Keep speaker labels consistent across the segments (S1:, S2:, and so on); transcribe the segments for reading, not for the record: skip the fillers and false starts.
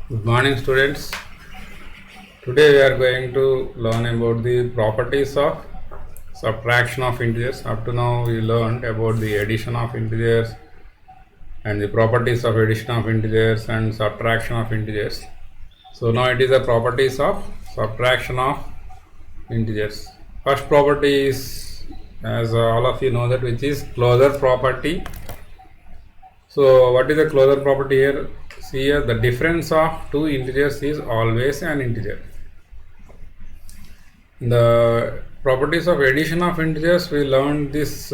S1: Good morning, students. Today we are going to learn about the properties of subtraction of integers. Up to now we learned about the addition of integers and the properties of addition of integers and subtraction of integers. So now it is the properties of subtraction of integers. First property is, as all of you know, that which is closure property. So what is the closure property here? See here, the difference of two integers is always an integer. The properties of addition of integers, we learned this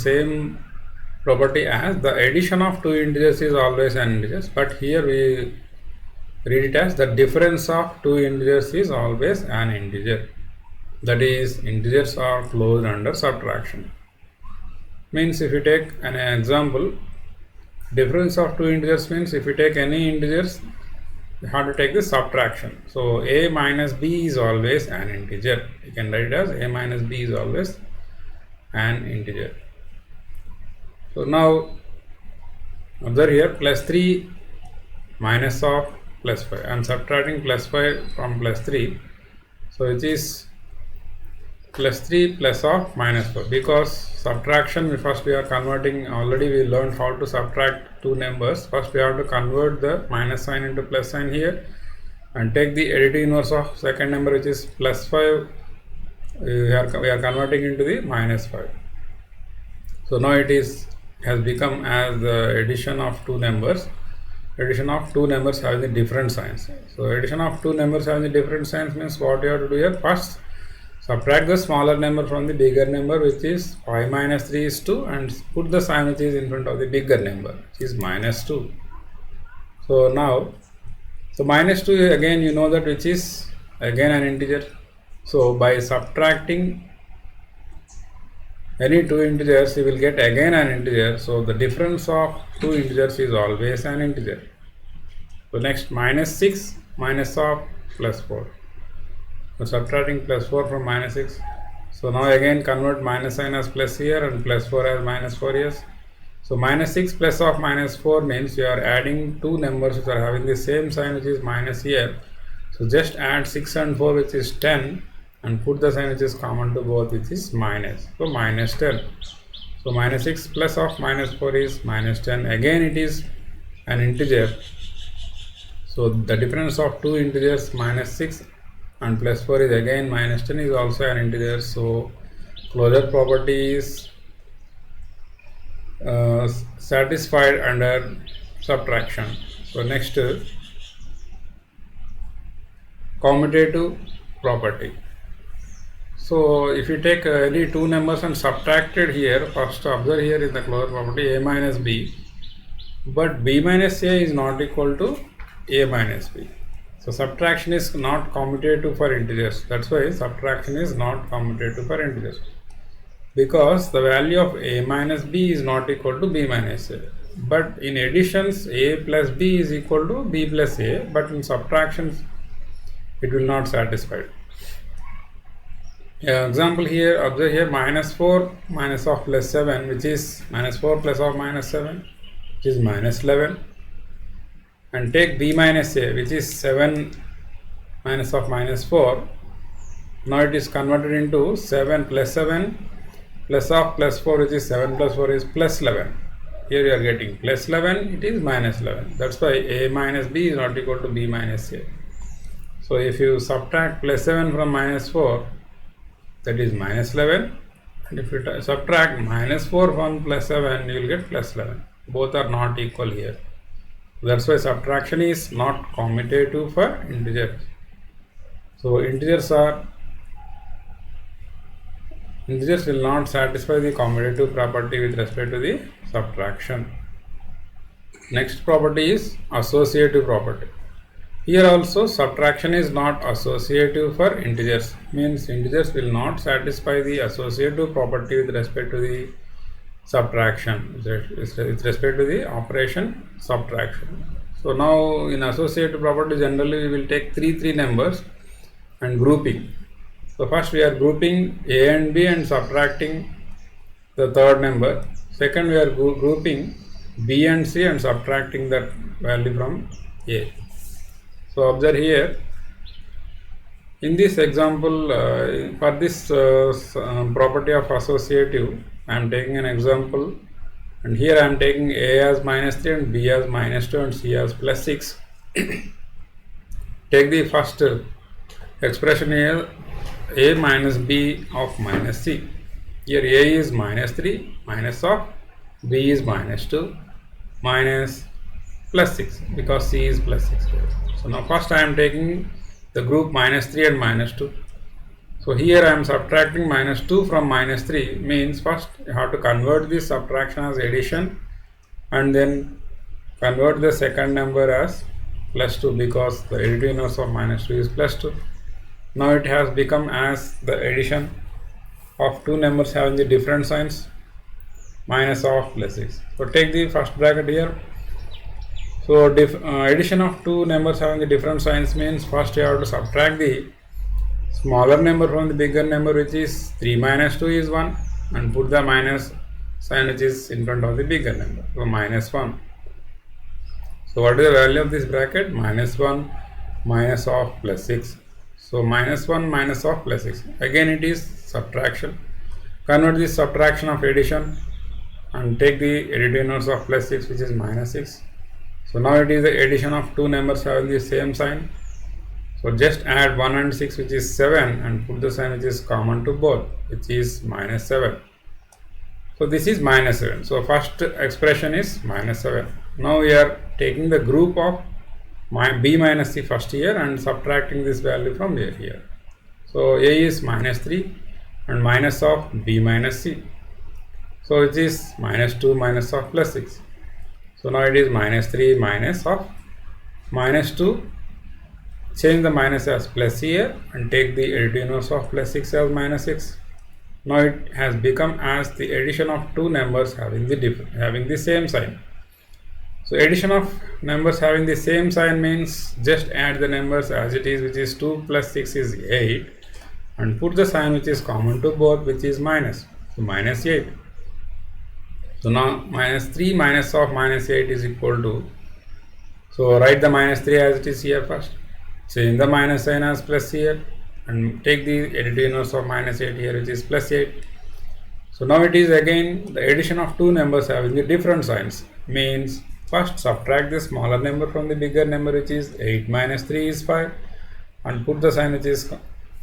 S1: same property as the addition of two integers is always an integer, but here we read it as the difference of two integers is always an integer. That is, integers are closed under subtraction. Means if you take an example, difference of two integers means if you take any integers, you have to take the subtraction. So a minus b is always an integer. You can write it as a minus b is always an integer. So now observe here, plus 3 minus of plus 5. I am subtracting plus 5 from plus 3. So it is plus 3 plus of minus 4, because subtraction first we are converting. Already we learned how to subtract two numbers. First we have to convert the minus sign into plus sign here and take the additive inverse of second number, which is plus 5. We are converting into the minus 5. So now it has become as the addition of two numbers. Addition of two numbers having the different signs. So addition of two numbers having the different signs means what you have to do here, first subtract the smaller number from the bigger number, which is 5 minus 3 is 2, and put the sign which is in front of the bigger number, which is minus 2. So now, so minus 2 again you know that which is again an integer. So by subtracting any two integers, you will get again an integer. So the difference of two integers is always an integer. So next, minus 6 minus of plus 4. So subtracting plus 4 from minus 6. So now again convert minus sign as plus here and plus 4 as minus 4 here. So minus 6 plus of minus 4 means you are adding two numbers which are having the same sign, which is minus here. So just add 6 and 4, which is 10, and put the sign which is common to both, which is minus. So minus 10. So minus 6 plus of minus 4 is minus 10. Again it is an integer. So the difference of two integers, minus 6 and plus 4 is again minus 10, is also an integer. So closure property is satisfied under subtraction. So next, commutative property. So if you take any two numbers and subtracted here, first observe here in the closure property a minus b, but b minus a is not equal to a minus b. So subtraction is not commutative for integers. That's why subtraction is not commutative for integers, because the value of a minus b is not equal to b minus a. But in additions, a plus b is equal to b plus a, but in subtractions it will not satisfy. Example here, observe here, minus 4 minus of plus 7, which is minus 4 plus of minus 7, which is minus 11. And take b minus a, which is 7 minus of minus 4. Now it is converted into 7 plus 7 plus of plus 4, which is 7 plus 4 is plus 11. Here you are getting plus 11, it is minus 11. That's why a minus b is not equal to b minus a. So if you subtract plus 7 from minus 4, that is minus 11. And if you subtract minus 4 from plus 7, you will get plus 11. Both are not equal here. That's why subtraction is not commutative for integers. So integers will not satisfy the commutative property with respect to the subtraction. Next property is associative property. Here also subtraction is not associative for integers. Means integers will not satisfy the associative property with respect to the subtraction, with respect to the operation subtraction. So now in associative property, generally we will take three numbers and grouping. So first we are grouping a and b and subtracting the third number. Second we are grouping b and c and subtracting that value from a. So observe here, in this example, for this property of associative, I am taking an example, and here I am taking A as minus 3 and B as minus 2 and C as plus 6. Take the first expression here, A minus B of minus C. Here A is minus 3, minus of B is minus 2, minus plus 6, because C is plus 6 here. So now first I am taking the group minus 3 and minus 2. So here I am subtracting minus 2 from minus 3, means first you have to convert this subtraction as addition and then convert the second number as plus 2, because the additive inverse of minus 2 is plus 2. Now it has become as the addition of two numbers having the different signs, minus of plus 6. So take the first bracket here. So addition of two numbers having the different signs means first you have to subtract the smaller number from the bigger number, which is 3 minus 2 is 1, and put the minus sign which is in front of the bigger number, so minus 1. So what is the value of this bracket? Minus 1 minus of plus 6. So minus 1 minus of plus 6. Again it is subtraction. Convert this subtraction of addition and take the additive inverse of plus 6, which is minus 6. So now it is the addition of two numbers having the same sign. So just add 1 and 6, which is 7, and put the sign which is common to both, which is minus 7. So this is minus 7. So first expression is minus 7. Now we are taking the group of B minus C first here and subtracting this value from A here. So A is minus 3 and minus of B minus C. So it is minus 2 minus of plus 6. So now it is minus 3 minus of minus 2. Change the minus as plus here and take the additive inverse of plus 6 as minus 6. Now it has become as the addition of two numbers having the same sign. So addition of numbers having the same sign means just add the numbers as it is, which is 2 plus 6 is 8, and put the sign which is common to both, which is minus. So minus 8. So now minus 3 minus of minus 8 is equal to, so write the minus 3 as it is here first. Change the minus sign as plus here and take the additive inverse of minus 8 here, which is plus 8. So now it is again the addition of two numbers having the different signs, means first subtract the smaller number from the bigger number, which is 8 minus 3 is 5, and put the sign which is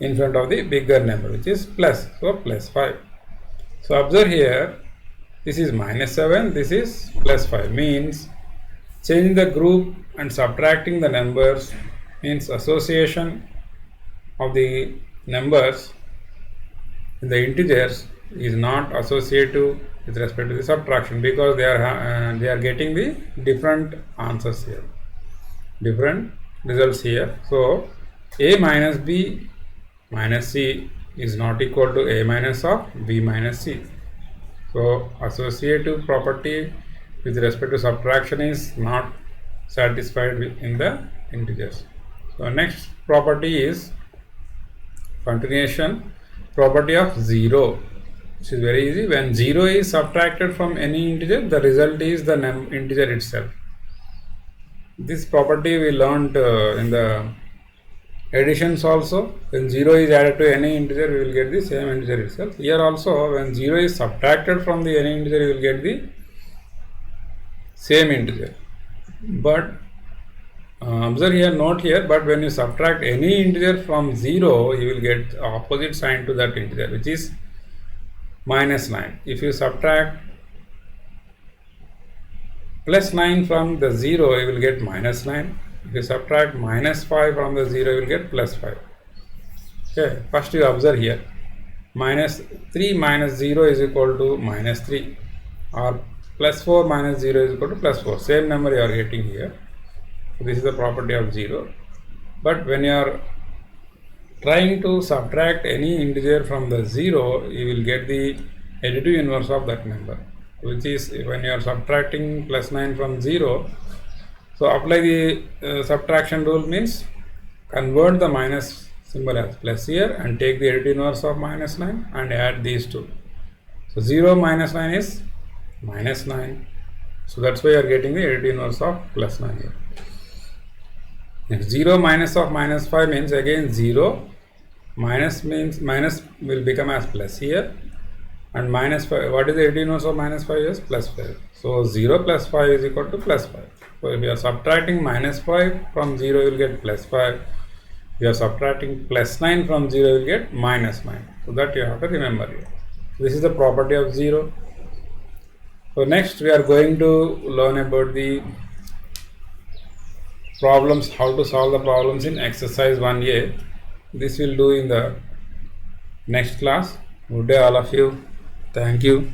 S1: in front of the bigger number, which is plus, so plus 5. So observe here, this is minus 7, this is plus 5, means changing the group and subtracting the numbers means association of the numbers in the integers is not associative with respect to the subtraction, because they are getting the different answers here, different results here. So A minus B minus C is not equal to A minus of B minus C. So associative property with respect to subtraction is not satisfied in the integers. So next property is continuation property of 0. This is very easy. When 0 is subtracted from any integer, the result is the integer itself. This property we learned in the additions also. When 0 is added to any integer, we will get the same integer itself. Here also, when 0 is subtracted from the any integer, you will get the same integer. But observe here, note here, but when you subtract any integer from 0, you will get opposite sign to that integer, which is minus 9. If you subtract plus 9 from the 0, you will get minus 9. If you subtract minus 5 from the 0, you will get plus 5. Okay, first you observe here, minus 3 minus 0 is equal to minus 3, or plus 4 minus 0 is equal to plus 4. Same number you are getting here. So this is the property of 0. But when you are trying to subtract any integer from the 0, you will get the additive inverse of that number, which is when you are subtracting plus 9 from 0. So apply the subtraction rule, means convert the minus symbol as plus here and take the additive inverse of minus 9 and add these two. So 0 minus 9 is minus 9. So that's why you are getting the additive inverse of plus 9 here. Next, 0 minus of minus 5 means again 0, minus means minus will become as plus here, and minus 5, what is the 18 of minus 5 is plus 5. So 0 plus 5 is equal to plus 5. So if you are subtracting minus 5 from 0, you will get plus 5. If you are subtracting plus 9 from 0, you will get minus 9. So that you have to remember here. This is the property of 0. So next we are going to learn about the problems, how to solve the problems in exercise 1A. This we'll do in the next class. Good day all of you. Thank you.